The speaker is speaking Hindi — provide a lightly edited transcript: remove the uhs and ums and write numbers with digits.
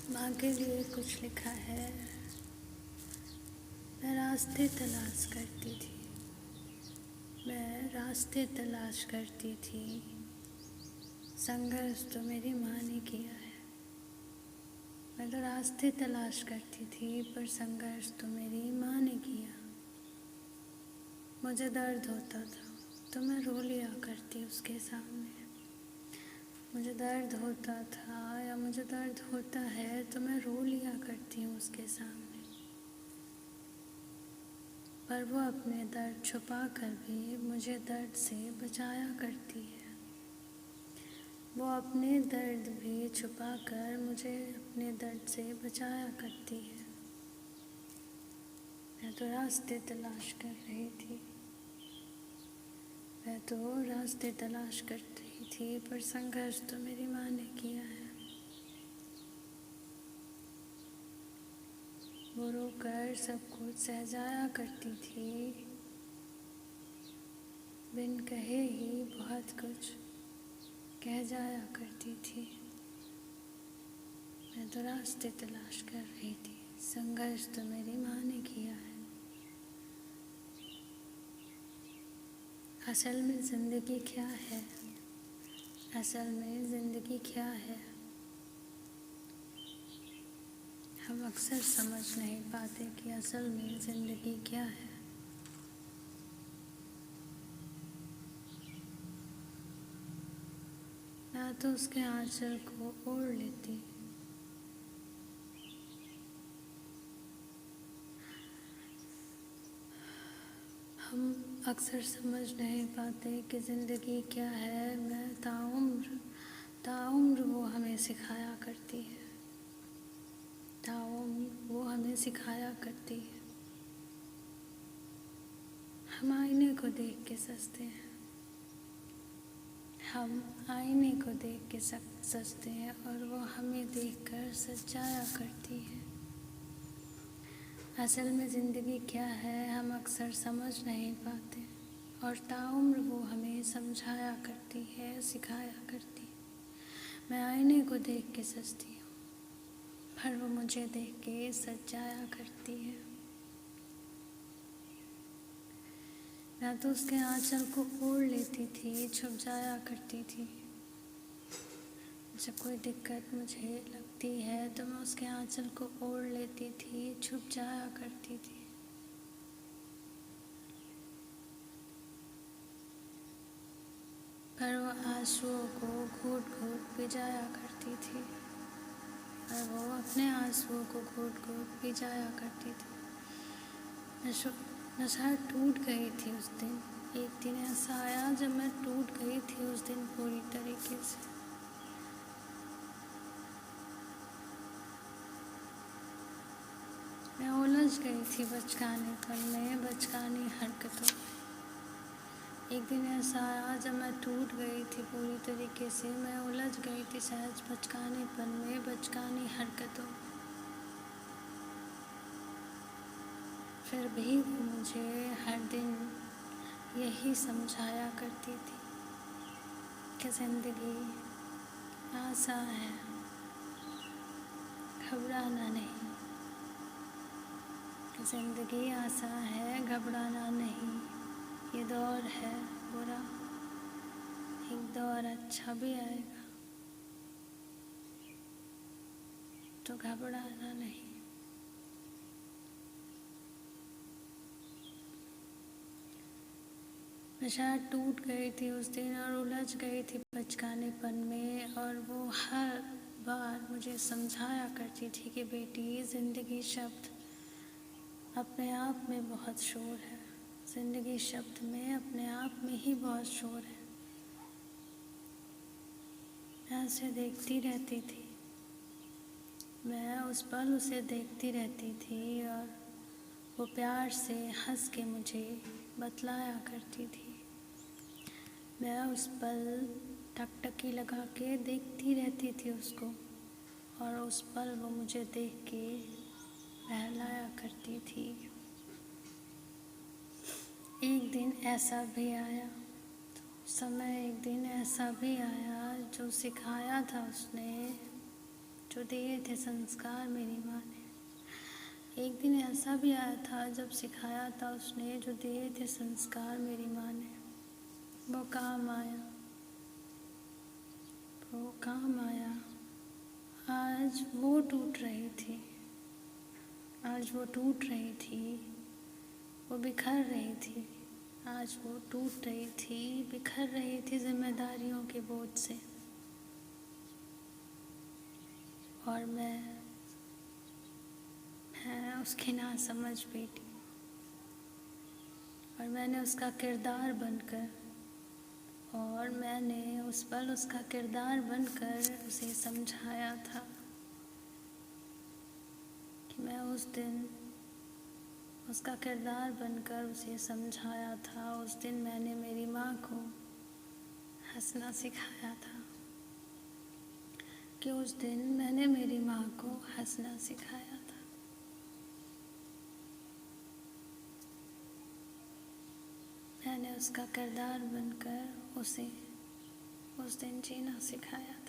माँ के लिए कुछ लिखा है। मैं रास्ते तलाश करती थी, मैं रास्ते तलाश करती थी। संघर्ष तो मेरी माँ ने किया है। मैं तो रास्ते तलाश करती थी, पर संघर्ष तो मेरी माँ ने किया। मुझे दर्द होता था तो मैं रो लिया करती उसके सामने। मुझे दर्द होता था या मुझे दर्द होता है तो मैं रो लिया करती हूँ उसके सामने। पर वो अपने दर्द छुपा कर भी मुझे दर्द से बचाया करती है। वो अपने दर्द भी छुपा कर मुझे अपने दर्द से बचाया करती है। मैं तो रास्ते तलाश कर रही थी, मैं तो रास्ते तलाश कर रही थी, पर संघर्ष तो मेरी माँ ने किया है। वो रोकर सब कुछ सहजाया करती थी, बिन कहे ही बहुत कुछ कह जाया करती थी। मैं तो रास्ते तलाश कर रही थी, संघर्ष तो मेरी माँ ने किया है। असल में ज़िंदगी क्या है? असल में ज़िंदगी क्या है? हम अक्सर समझ नहीं पाते कि असल में ज़िंदगी क्या है। मैं तो उसके आंचल को ओढ़ लेती, हम अक्सर समझ नहीं पाते कि ज़िंदगी क्या है। मैं ताउम्र वो हमें सिखाया करती है, ताउम्र वो हमें सिखाया करती है। हम आईने को देख के सजते हैं, हम आईने को देख के सजते हैं और वो हमें देखकर सजाया करती है। असल में ज़िंदगी क्या है हम अक्सर समझ नहीं पाते, और ताउम्र वो हमें समझाया करती है, सिखाया करती है। मैं आईने को देख के सजती हूँ, पर वो मुझे देख के सजाया करती है। मैं तो उसके आंचल को ओढ़ लेती थी, छुप जाया करती थी। जब कोई दिक्कत मुझे लगती है तो मैं उसके आंचल को ओढ़ लेती थी, छुप जाया करती थी। पर वो आंसुओं को घूट घूट पी जाया करती थी, और वो अपने आंसुओं को घूट घूट पी जाया करती थी। मैं शायद टूट गई थी उस दिन। एक दिन ऐसा आया जब मैं टूट गई थी उस दिन पूरी तरीके से। मैं उलझ गई थी बचकानेपन में, बचकानी हरकतों में। एक दिन ऐसा आया जब मैं टूट गई थी पूरी तरीके से। मैं उलझ गई थी सहज बचकानेपन में, बचकानी हरकतों में। फिर भी वो मुझे हर दिन यही समझाया करती थी कि ज़िंदगी आसान है, घबराना नहीं। ज़िंदगी आसान है, घबराना नहीं। ये दौर है बुरा, एक दौर अच्छा भी आएगा, तो घबराना नहीं। मैं शायद टूट गई थी उस दिन और उलझ गई थी बचकानेपन में, और वो हर बार मुझे समझाया करती थी कि बेटी, ज़िंदगी शब्द अपने आप में बहुत शोर है। ज़िंदगी शब्द में अपने आप में ही बहुत शोर है। मैं उसे देखती रहती थी, मैं उस पल उसे देखती रहती थी, और वो प्यार से हंस के मुझे बतलाया करती थी। मैं उस पल टकटकी लगा के देखती रहती थी उसको, और उस पल वो मुझे देख के बहलाया करती थी। एक दिन ऐसा भी आया, एक दिन ऐसा भी आया जो सिखाया था उसने, जो दिए थे संस्कार मेरी माँ ने। एक दिन ऐसा भी आया था जब सिखाया था उसने, जो दिए थे संस्कार मेरी माँ ने, वो काम आया, वो काम आया। आज वो टूट रही थी, आज वो टूट रही थी, वो बिखर रही थी। आज वो टूट रही थी, बिखर रही थी जिम्मेदारियों के बोझ से। और मैं उसकी नासमझ बेटी, और मैंने उसका किरदार बनकर, और मैंने उस पल उसका किरदार बनकर उसे समझाया था कि मैं उस दिन उसका किरदार बनकर उसे समझाया था। उस दिन मैंने मेरी माँ को हंसना सिखाया था, कि उस दिन मैंने मेरी माँ को हंसना सिखाया था। मैंने उसका किरदार बनकर उसे उस दिन जीना सिखाया था।